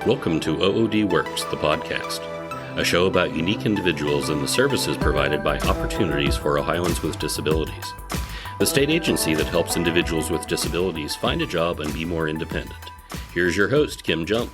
Welcome to OOD Works, the podcast, a show about unique individuals and the services provided by Opportunities for Ohioans with Disabilities, the state agency that helps individuals with disabilities find a job and be more independent. Here's your host, Kim Jump.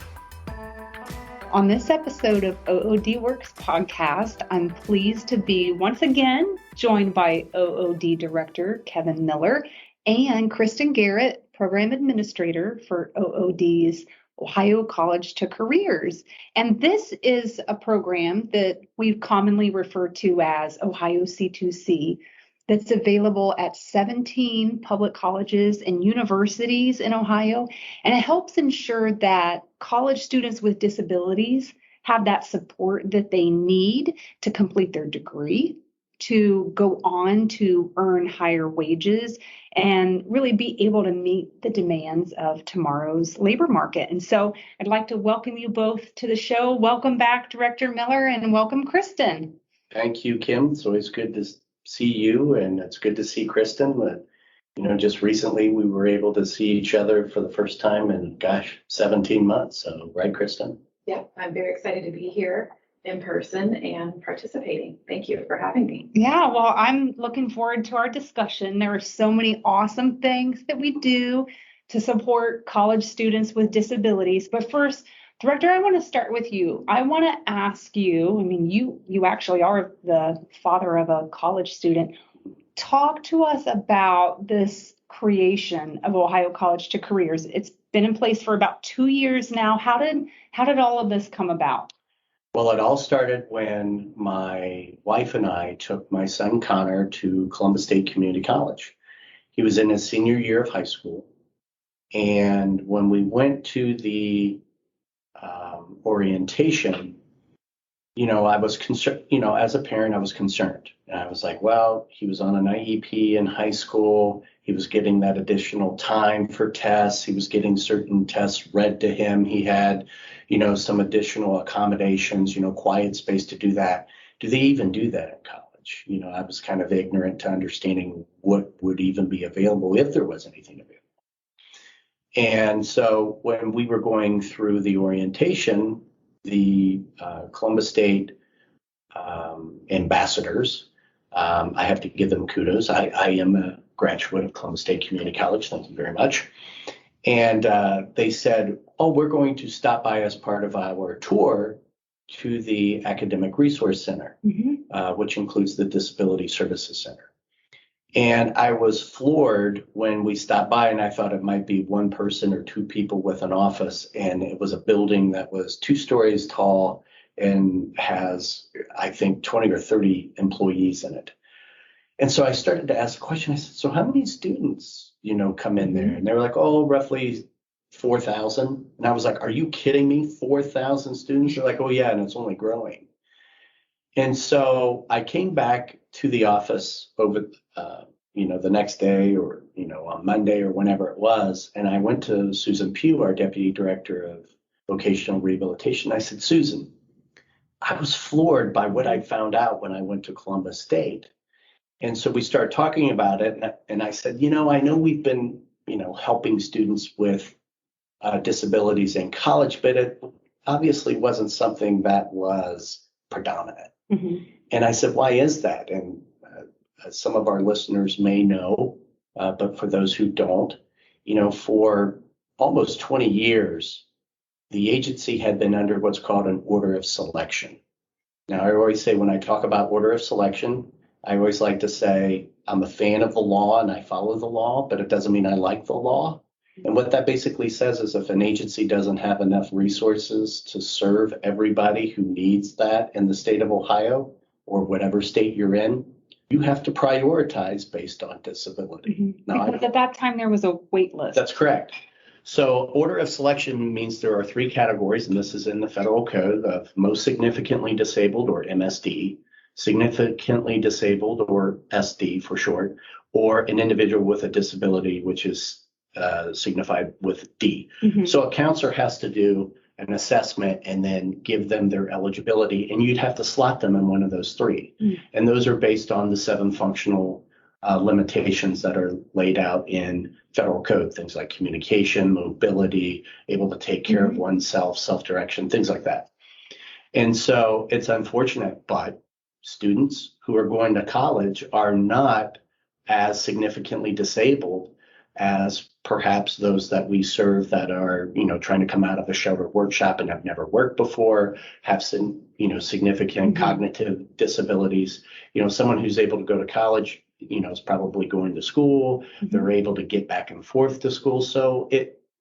On this episode of OOD Works podcast, I'm pleased to be once again joined by OOD Director Kevin Miller and Kristin Garrett, Program Administrator for OOD's Ohio College2Careers. And this is a program that we've commonly referred to as Ohio C2C that's available at 17 public colleges and universities in Ohio. And it helps ensure that college students with disabilities have that support that they need to complete their degree, to go on to earn higher wages, and really be able to meet the demands of tomorrow's labor market. And so I'd like to welcome you both to the show. Welcome back, Director Miller, and welcome, Kristin. Thank you, Kim. It's always good to see you, and it's good to see Kristin. But, just recently we were able to see each other for the first time in, 17 months. So, right, Kristin? Yeah, I'm very excited to be here in person and participating. Thank you for having me. Yeah, well, I'm looking forward to our discussion. There are so many awesome things that we do to support college students with disabilities. But first, Director, I want to start with you. I want to ask you, you actually are the father of a college student. Talk to us about this creation of Ohio College2Careers. It's been in place for about 2 years now. How did all of this come about? Well, it all started when my wife and I took my son Connor to Columbus State Community College. He was in his senior year of high school. And when we went to the orientation, I was concerned, as a parent, I was concerned. And I was like, well, he was on an IEP in high school. He was getting that additional time for tests. He was getting certain tests read to him. He had, some additional accommodations, quiet space to do that. Do they even do that in college? I was kind of ignorant to understanding what would even be available if there was anything available. And so when we were going through the orientation, the Columbus State ambassadors, I have to give them kudos. I am a graduate of Columbus State Community College. Thank you very much. And they said, we're going to stop by as part of our tour to the Academic Resource Center, which includes the Disability Services Center. And I was floored when we stopped by, and I thought it might be one person or two people with an office. And it was a building that was 2 stories tall and has, I think, 20 or 30 employees in it. And so I started to ask the question. I said, so how many students, come in there? And they were like, roughly 4,000. And I was like, are you kidding me? 4,000 students? They're like, oh, yeah, and it's only growing. And so I came back to the office over, the next day or, on Monday or whenever it was. And I went to Susan Pugh, our Deputy Director of Vocational Rehabilitation. I said, Susan, I was floored by what I found out when I went to Columbus State. And so we started talking about it. And I said, I know we've been, helping students with disabilities in college, but it obviously wasn't something that was predominant. And I said, why is that? And some of our listeners may know, but for those who don't, for almost 20 years, the agency had been under what's called an order of selection. Now, I always say when I talk about order of selection, I always like to say I'm a fan of the law and I follow the law, but it doesn't mean I like the law. And what that basically says is if an agency doesn't have enough resources to serve everybody who needs that in the state of Ohio or whatever state you're in, you have to prioritize based on disability. Now, because at that time there was a wait list. That's correct. So order of selection means there are 3 categories, and this is in the federal code of most significantly disabled, or MSD, significantly disabled, or SD for short, or an individual with a disability, which is signified with D. So a counselor has to do an assessment and then give them their eligibility, and you'd have to slot them in one of those 3. And those are based on the 7 functional limitations that are laid out in federal code, things like communication, mobility, able to take care of oneself, self-direction, things like that. And so it's unfortunate, but students who are going to college are not as significantly disabled as perhaps those that we serve that are, trying to come out of a sheltered workshop and have never worked before, have some, significant cognitive disabilities. Someone who's able to go to college, is probably going to school. They're able to get back and forth to school. So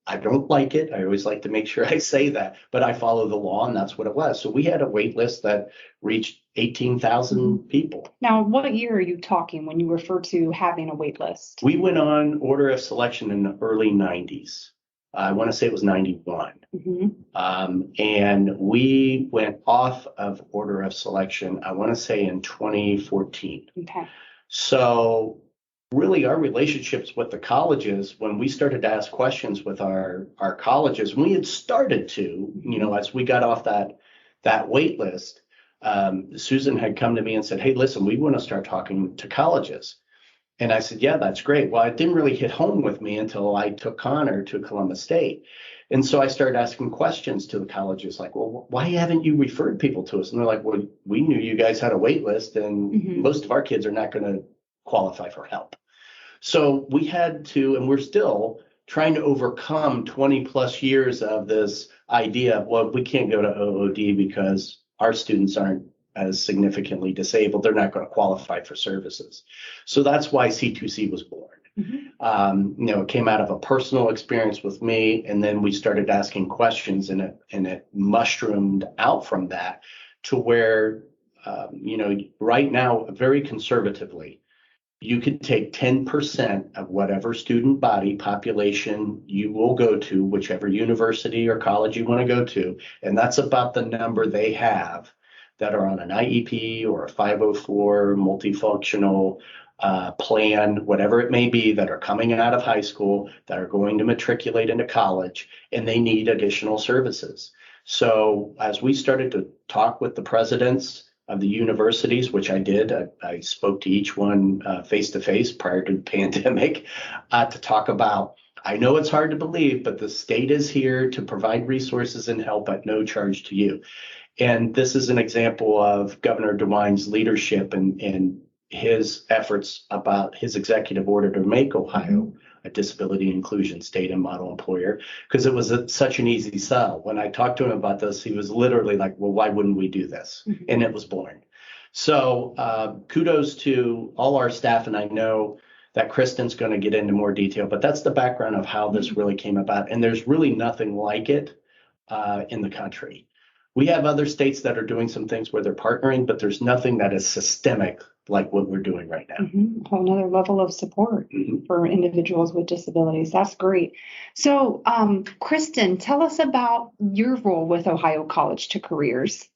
I don't like it. I always like to make sure I say that, but I follow the law, and that's what it was. So we had a wait list that reached 18,000 people. Now, what year are you talking when you refer to having a wait list? We went on order of selection in the early 90s. I want to say it was 91. And we went off of order of selection, I want to say in 2014. Okay. So really our relationships with the colleges, when we started to ask questions with our colleges, we had started to, as we got off that wait list, Susan had come to me and said, hey, listen, we want to start talking to colleges. And I said, yeah, that's great. Well, it didn't really hit home with me until I took Connor to Columbus State. And so I started asking questions to the colleges like, well, why haven't you referred people to us? And they're like, well, we knew you guys had a wait list, and most of our kids are not going to qualify for help. So we had to, and we're still trying to overcome 20 plus years of this idea of, well, we can't go to OOD because our students aren't as significantly disabled. They're not going to qualify for services. So that's why C2C was born. It came out of a personal experience with me, and then we started asking questions, and it mushroomed out from that to where, right now, very conservatively, you could take 10% of whatever student body population you will go to, whichever university or college you want to go to, and that's about the number they have that are on an IEP or a 504 multifunctional plan, whatever it may be, that are coming out of high school, that are going to matriculate into college, and they need additional services. So as we started to talk with the presidents of the universities, which I did, I spoke to each one face-to-face prior to the pandemic to talk about, I know it's hard to believe, but the state is here to provide resources and help at no charge to you. And this is an example of Governor DeWine's leadership and his efforts about his executive order to make Ohio a disability inclusion state and model employer, because it was such an easy sell. When I talked to him about this, he was literally like, well, why wouldn't we do this? And it was born. So kudos to all our staff. And I know that Kristin's going to get into more detail, but that's the background of how this really came about. And there's really nothing like it in the country. We have other states that are doing some things where they're partnering, but there's nothing that is systemic like what we're doing right now. A whole nother level of support for individuals with disabilities. That's great. So, Kristin, tell us about your role with Ohio College2Careers.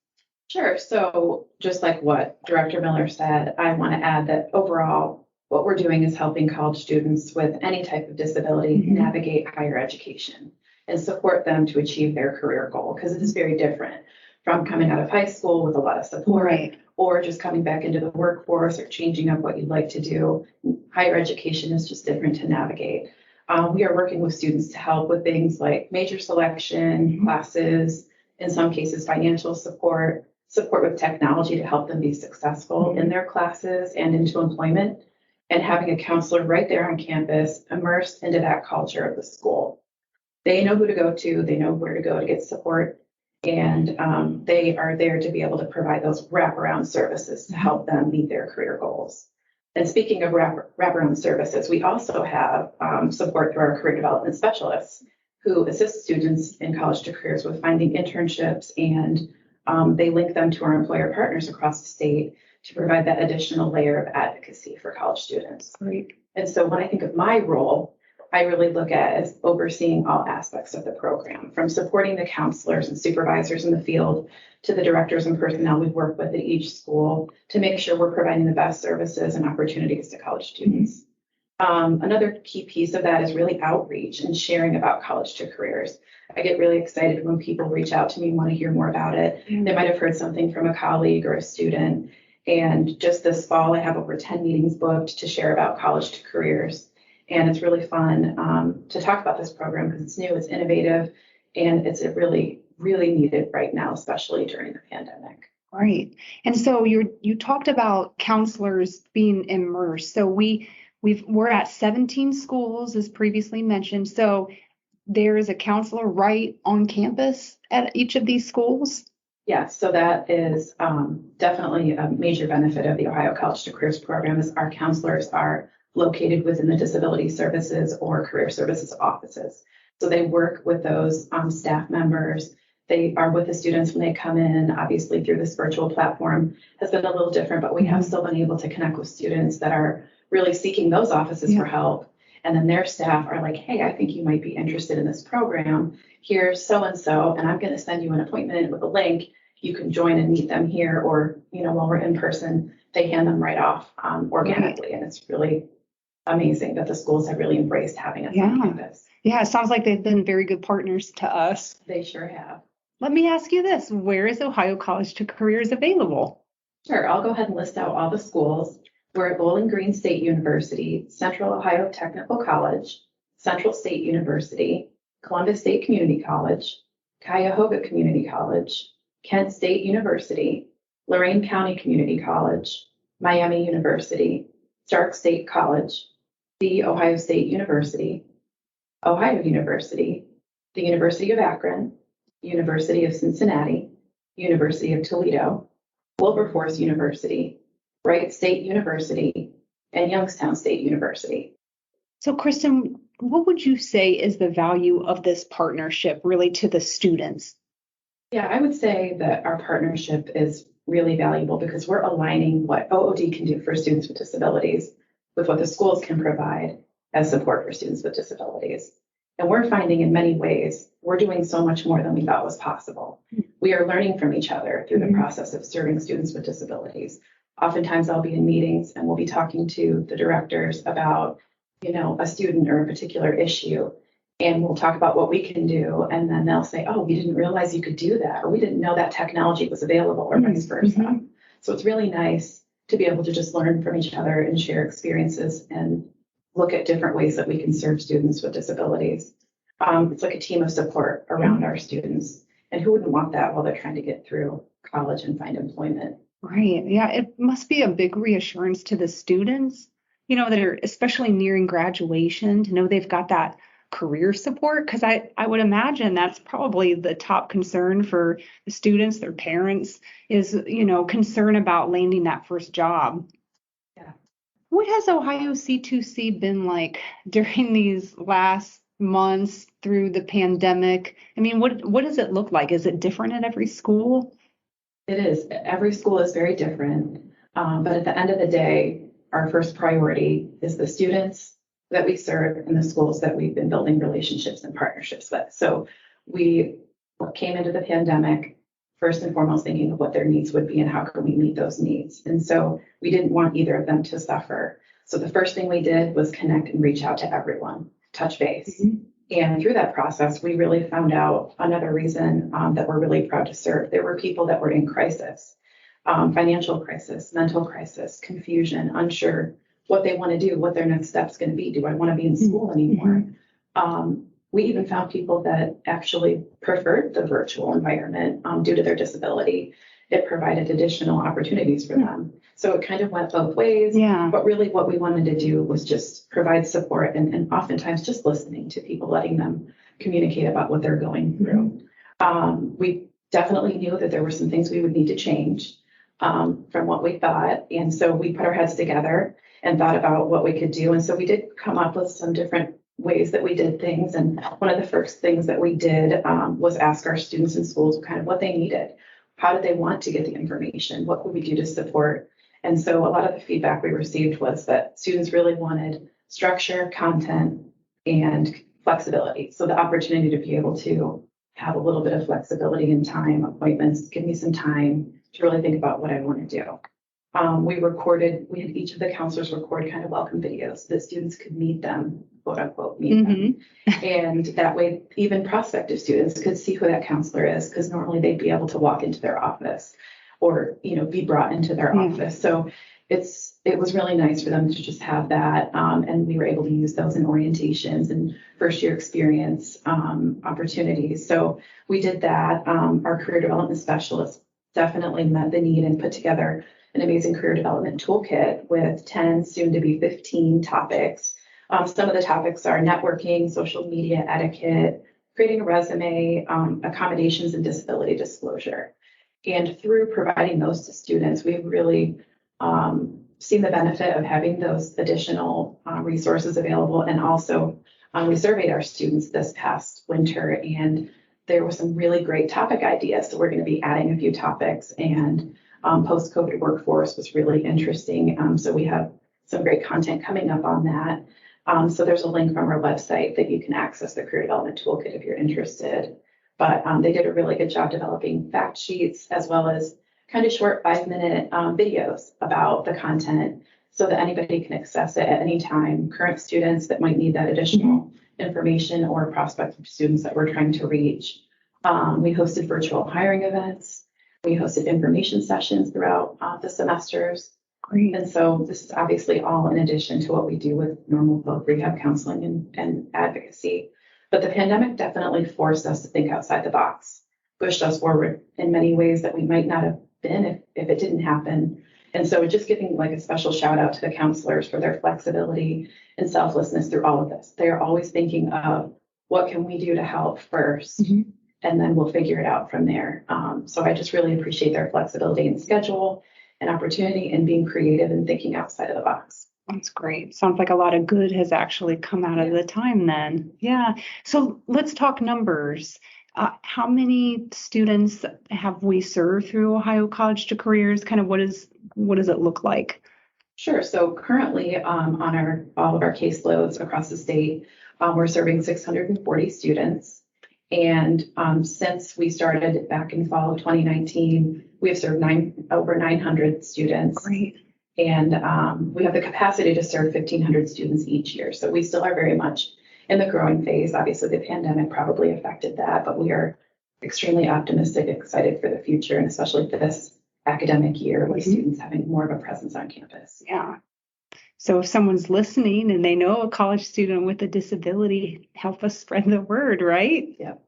Sure. So just like what Director Miller said, I want to add that overall, what we're doing is helping college students with any type of disability navigate higher education and support them to achieve their career goal, because it is very different from coming out of high school with a lot of support, or just coming back into the workforce or changing up what you'd like to do. Higher education is just different to navigate. We are working with students to help with things like major selection, classes, in some cases financial support with technology to help them be successful in their classes and into employment, and having a counselor right there on campus immersed into that culture of the school. They know who to go to, they know where to go to get support, and they are there to be able to provide those wraparound services to help them meet their career goals. And speaking of wraparound services, we also have support through our career development specialists who assist students in College2Careers with finding internships, and they link them to our employer partners across the state to provide that additional layer of advocacy for college students. Great. And so when I think of my role, I really look at as overseeing all aspects of the program, from supporting the counselors and supervisors in the field to the directors and personnel we work with at each school to make sure we're providing the best services and opportunities to college students. Another key piece of that is really outreach and sharing about College2Careers. I get really excited when people reach out to me and want to hear more about it. They might have heard something from a colleague or a student, And just this fall, I have over 10 meetings booked to share about College2Careers. And it's really fun to talk about this program because it's new, it's innovative, and it's really, really needed right now, especially during the pandemic. Right. And so you talked about counselors being immersed. So we're at 17 schools, as previously mentioned. So there is a counselor right on campus at each of these schools? Yes, so that is definitely a major benefit of the Ohio College2Careers program is our counselors are located within the disability services or career services offices. So they work with those staff members. They are with the students when they come in. Obviously, through this virtual platform has been a little different, but we have still been able to connect with students that are really seeking those offices for help. And then their staff are like, hey, I think you might be interested in this program. Here's so-and-so, and I'm going to send you an appointment with a link. You can join and meet them here, or, while we're in person, they hand them right off organically. And it's really amazing that the schools have really embraced having us on campus. Yeah, it sounds like they've been very good partners to us. They sure have. Let me ask you this. Where is Ohio College2Careers available? Sure. I'll go ahead and list out all the schools. We're at Bowling Green State University, Central Ohio Technical College, Central State University, Columbus State Community College, Cuyahoga Community College, Kent State University, Lorain County Community College, Miami University, Stark State College, The Ohio State University, Ohio University, the University of Akron, University of Cincinnati, University of Toledo, Wilberforce University, Wright State University, and Youngstown State University. So, Kristin, what would you say is the value of this partnership really to the students? Yeah, I would say that our partnership is really valuable because we're aligning what OOD can do for students with disabilities with what the schools can provide as support for students with disabilities. And we're finding in many ways, we're doing so much more than we thought was possible. We are learning from each other through the process of serving students with disabilities. Oftentimes I'll be in meetings and we'll be talking to the directors about, a student or a particular issue. And we'll talk about what we can do. And then they'll say, oh, we didn't realize you could do that. Or we didn't know that technology was available, or vice versa. So it's really nice to be able to just learn from each other and share experiences and look at different ways that we can serve students with disabilities. It's like a team of support around our students. And who wouldn't want that while they're trying to get through college and find employment? Right. Yeah, it must be a big reassurance to the students, that are especially nearing graduation, to know they've got that career support, because I would imagine that's probably the top concern for the students, their parents, is, concern about landing that first job. Yeah. What has Ohio C2C been like during these last months through the pandemic? I mean, what does it look like? Is it different at every school? It is. Every school is very different. But at the end of the day, our first priority is the students that we serve in the schools that we've been building relationships and partnerships with. So we came into the pandemic first and foremost thinking of what their needs would be and how can we meet those needs. And so we didn't want either of them to suffer. So the first thing we did was connect and reach out to everyone, touch base. And through that process, we really found out another reason that we're really proud to serve. There were people that were in crisis, financial crisis, mental crisis, confusion, unsure what they want to do, what their next step's going to be. Do I want to be in school anymore? We even found people that actually preferred the virtual environment due to their disability. It provided additional opportunities for them. So it kind of went both ways. Yeah. But really what we wanted to do was just provide support and oftentimes just listening to people, letting them communicate about what they're going through. We definitely knew that there were some things we would need to change from what we thought. And so we put our heads together and thought about what we could do. And so we did come up with some different ways that we did things. And one of the first things that we did was ask our students in schools kind of what they needed. How did they want to get the information? What could we do to support? And so a lot of the feedback we received was that students really wanted structure, content, and flexibility. So the opportunity to be able to have a little bit of flexibility in time, appointments, give me some time to really think about what I want to do. We had each of the counselors record kind of welcome videos so that students could meet them, quote unquote, meet them. And that way, even prospective students could see who that counselor is, because normally they'd be able to walk into their office. or, be brought into their office. So it was really nice for them to just have that. And we were able to use those in orientations and first year experience opportunities. So we did that. Our career development specialist definitely met the need and put together an amazing career development toolkit with 10, soon to be 15 topics. Some of the topics are networking, social media etiquette, creating a resume, accommodations and disability disclosure. And through providing those to students, we've really seen the benefit of having those additional resources available. And also, we surveyed our students this past winter, and there were some really great topic ideas. So we're going to be adding a few topics, and post-COVID workforce was really interesting. So we have some great content coming up on that. So there's a link from our website that you can access the career development toolkit if you're interested. But they did a really good job developing fact sheets as well as kind of short 5-minute videos about the content so that anybody can access it at any time. Current students that might need that additional information or prospective students that we're trying to reach. We hosted virtual hiring events. We hosted information sessions throughout the semesters. Great. And so this is obviously all in addition to what we do with normal voc rehab counseling and advocacy. But the pandemic definitely forced us to think outside the box, pushed us forward in many ways that we might not have been if it didn't happen. And so just giving like a special shout out to the counselors for their flexibility and selflessness through all of this. They are always thinking of what can we do to help first, and then we'll figure it out from there. So I just really appreciate their flexibility and schedule and opportunity and being creative and thinking outside of the box. That's great. Sounds like a lot of good has actually come out of the time then. Yeah. So let's talk numbers. How many students have we served through Ohio College2Careers? Kind of what does it look like? Sure. So currently on all of our caseloads across the state, we're serving 640 students. And since we started back in fall of 2019, we have served over 900 students. Great. And we have the capacity to serve 1,500 students each year. So we still are very much in the growing phase. Obviously, the pandemic probably affected that, but we are extremely optimistic, excited for the future, and especially for this academic year with students having more of a presence on campus. Yeah. So if someone's listening and they know a college student with a disability, help us spread the word, right? Yep.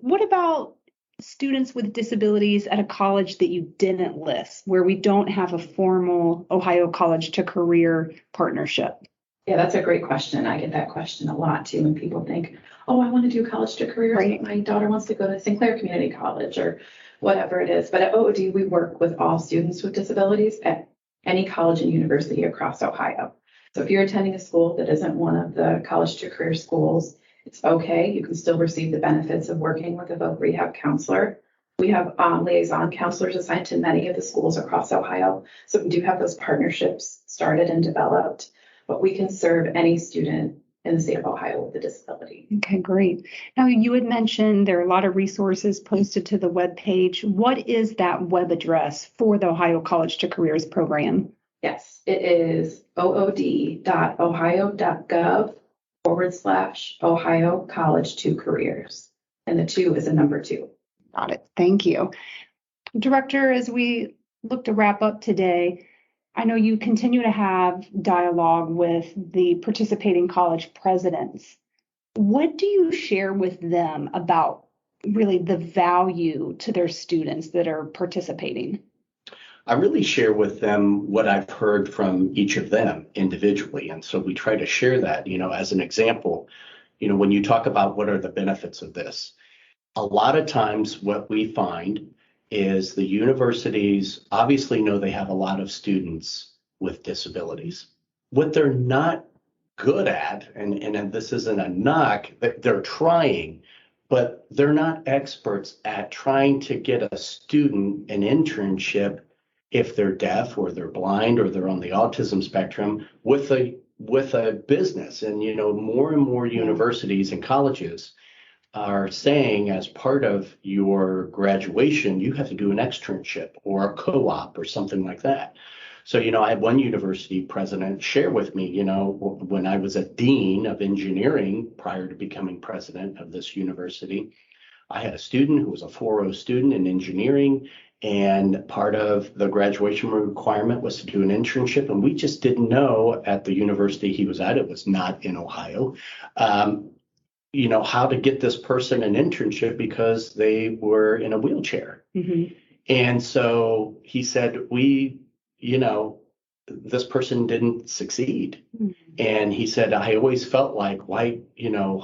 What about students with disabilities at a college that you didn't list, where we don't have a formal Ohio College2Career partnership? Yeah, that's a great question. I get that question a lot too when people think, oh, I want to do College2Careers, Right. but my daughter wants to go to St. Clair Community College or whatever it is. But at OOD, we work with all students with disabilities at any college and university across Ohio. So if you're attending a school that isn't one of the College2Career schools, it's okay. You can still receive the benefits of working with a voc rehab counselor. We have liaison counselors assigned to many of the schools across Ohio. So we do have those partnerships started and developed, but we can serve any student in the state of Ohio with a disability. Okay, great. Now, you had mentioned there are a lot of resources posted to the webpage. What is that web address for the Ohio College2Careers program? Yes, it is ood.ohio.gov/Ohio College2Careers. And the 2 is a number 2. Got it. Thank you. Director, as we look to wrap up today, I know you continue to have dialogue with the participating college presidents. What do you share with them about really the value to their students that are participating? I really share with them what I've heard from each of them individually. And so we try to share that, as an example, when you talk about what are the benefits of this, a lot of times what we find is the universities obviously know they have a lot of students with disabilities. What they're not good at, and this isn't a knock, that they're trying, but they're not experts at trying to get a student an internship if they're deaf or they're blind or they're on the autism spectrum with a business. And more and more universities and colleges are saying as part of your graduation, you have to do an externship or a co-op or something like that. So, I had one university president share with me, when I was a dean of engineering prior to becoming president of this university, I had a student who was a 4.0 student in engineering, and part of the graduation requirement was to do an internship, and we just didn't know at the university he was at, it was not in Ohio, how to get this person an internship because they were in a wheelchair. Mm-hmm. And so he said, this person didn't succeed. Mm-hmm. And he said, I always felt like, why,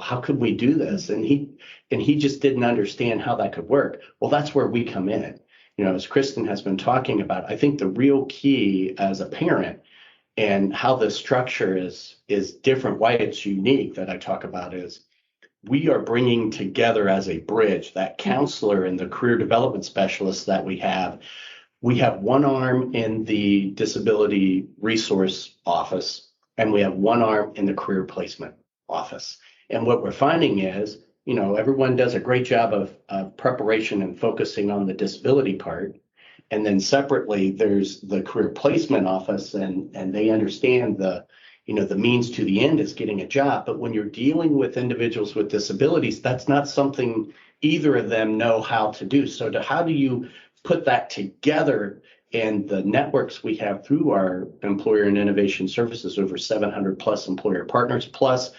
how could we do this? And he just didn't understand how that could work. Well, that's where we come in. As Kristin has been talking about, I think the real key as a parent and how the structure is different, why it's unique that I talk about is we are bringing together as a bridge that counselor and the career development specialist that we have. We have one arm in the disability resource office, and we have one arm in the career placement office. And what we're finding is, everyone does a great job of preparation and focusing on the disability part. And then separately, there's the career placement office, and they understand the means to the end is getting a job. But when you're dealing with individuals with disabilities, that's not something either of them know how to do. So how do you put that together? And the networks we have through our employer and innovation services, over 700 plus employer partners, plus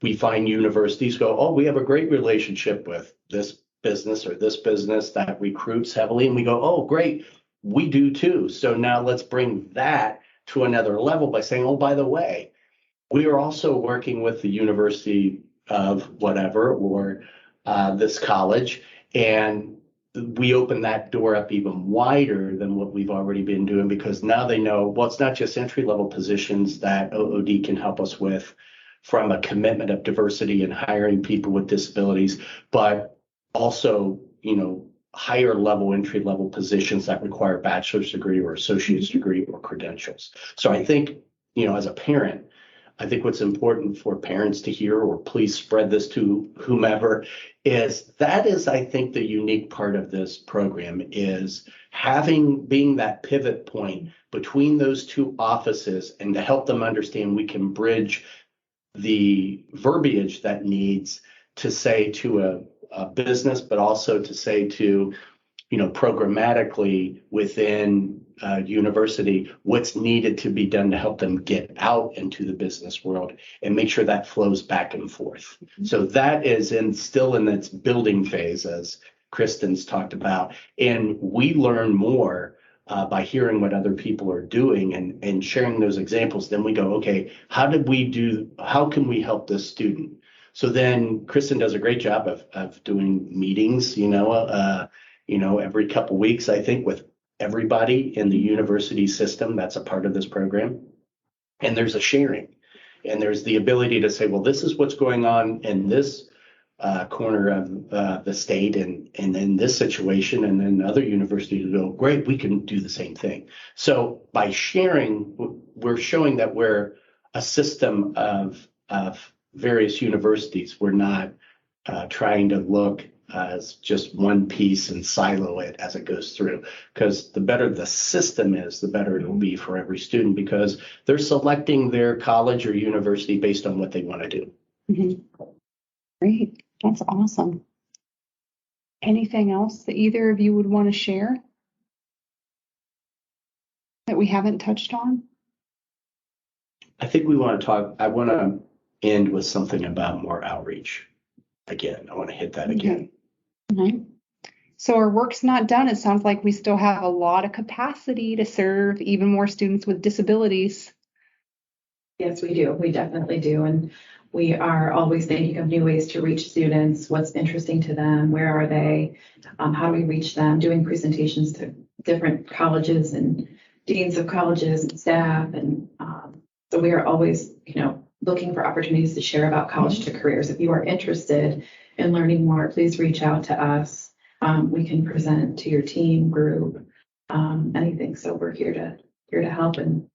we find universities go, oh, we have a great relationship with this business or this business that recruits heavily. And we go, oh, great, we do too. So now let's bring that to another level by saying, oh, by the way, we are also working with the University of whatever, or this college, and we open that door up even wider than what we've already been doing, because now they know, well, it's not just entry-level positions that OOD can help us with from a commitment of diversity and hiring people with disabilities, but also, higher level entry-level positions that require a bachelor's degree or associate's degree or credentials. So I think, as a parent, I think what's important for parents to hear, or please spread this to whomever, is I think the unique part of this program is being that pivot point between those two offices, and to help them understand we can bridge the verbiage that needs to say to a business, but also to say to, programmatically within university, what's needed to be done to help them get out into the business world, and make sure that flows back and forth. Mm-hmm. So that is still in its building phase, as Kristin's talked about. And we learn more by hearing what other people are doing and sharing those examples. Then we go, okay, how can we help this student? So then Kristin does a great job of doing meetings, every couple of weeks, I think, with everybody in the university system that's a part of this program. And there's a sharing, and there's the ability to say, well, this is what's going on in this corner of the state and in this situation, and then other universities go, great, we can do the same thing. So by sharing, we're showing that we're a system of various universities. We're not trying to look as just one piece and silo it as it goes through, because the better the system is, the better it'll be for every student, because they're selecting their college or university based on what they want to do. Mm-hmm. Great. That's awesome. Anything else that either of you would want to share that we haven't touched on? I think I want to end with something about more outreach. Again, I want to hit that again. Okay. So our work's not done. It sounds like we still have a lot of capacity to serve even more students with disabilities. Yes, we do. We definitely do. And we are always thinking of new ways to reach students. What's interesting to them? Where are they? How do we reach them? Doing presentations to different colleges and deans of colleges and staff. And so we are always, looking for opportunities to share about College2Careers. If you are interested in learning more, please reach out to us. We can present to your team, group, anything. So we're here to help and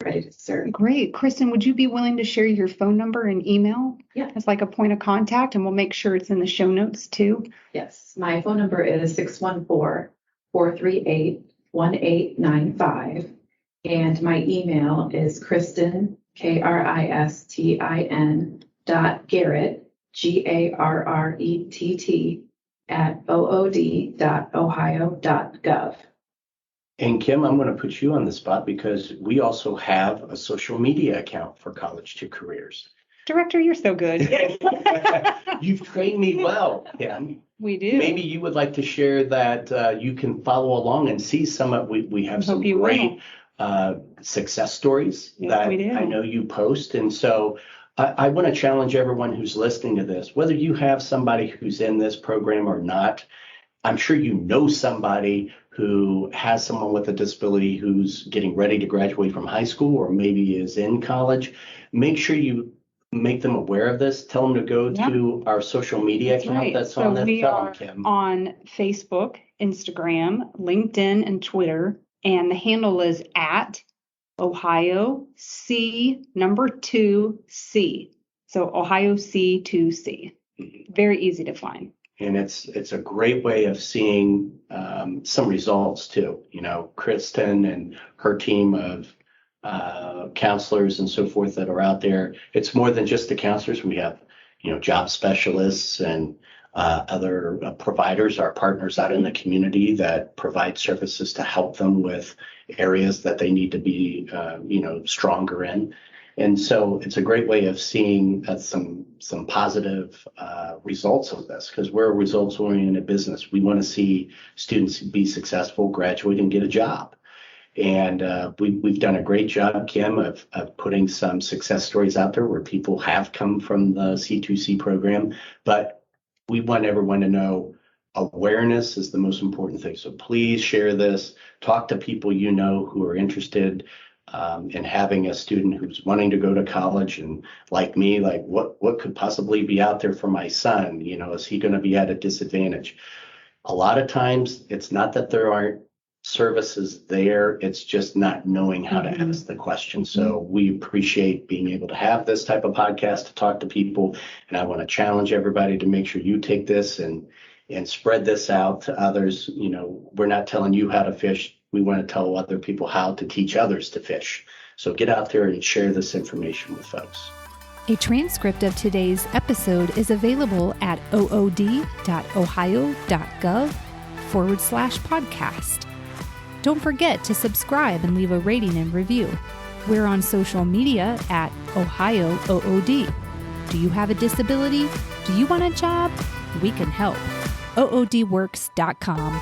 ready to serve. Great. Kristin, would you be willing to share your phone number and email as like a point of contact, and we'll make sure it's in the show notes too? Yes. My phone number is 614-438-1895. And my email is Kristin, Kristin.Garrett, Garrett, at ood.ohio.gov. And Kim, I'm going to put you on the spot because we also have a social media account for College2Careers. Director, you're so good. You've trained me well, Kim. We do. Maybe you would like to share that you can follow along and see some of, we have some great success stories that I know you post. And so I want to challenge everyone who's listening to this, whether you have somebody who's in this program or not. I'm sure you know somebody who has someone with a disability who's getting ready to graduate from high school or maybe is in college. Make sure you make them aware of this. Tell them to go to our social media account that's on this. We are on Facebook, Instagram, LinkedIn, and Twitter. And the handle is at Ohio C2C. So Ohio C2C. Very easy to find. And it's a great way of seeing some results too. You know, Kristin and her team of counselors and so forth that are out there. It's more than just the counselors. We have, job specialists and other providers, our partners out in the community that provide services to help them with areas that they need to be, stronger in. And so it's a great way of seeing some positive results of this, because we're a results-oriented business. We want to see students be successful, graduate, and get a job. And we've done a great job, Kim, of putting some success stories out there where people have come from the C2C program. But we want everyone to know awareness is the most important thing. So please share this. Talk to people you know who are interested in having a student who's wanting to go to college, and like me, like what could possibly be out there for my son? Is he going to be at a disadvantage? A lot of times it's not that there aren't services there, it's just not knowing how to ask the question. So we appreciate being able to have this type of podcast to talk to people, and I want to challenge everybody to make sure you take this and spread this out to others. We're not telling you how to fish. We want to tell other people how to teach others to fish. So get out there and share this information with folks. A transcript of today's episode is available at ood.ohio.gov/podcast. Don't forget to subscribe and leave a rating and review. We're on social media at Ohio OOD. Do you have a disability? Do you want a job? We can help. oodworks.com.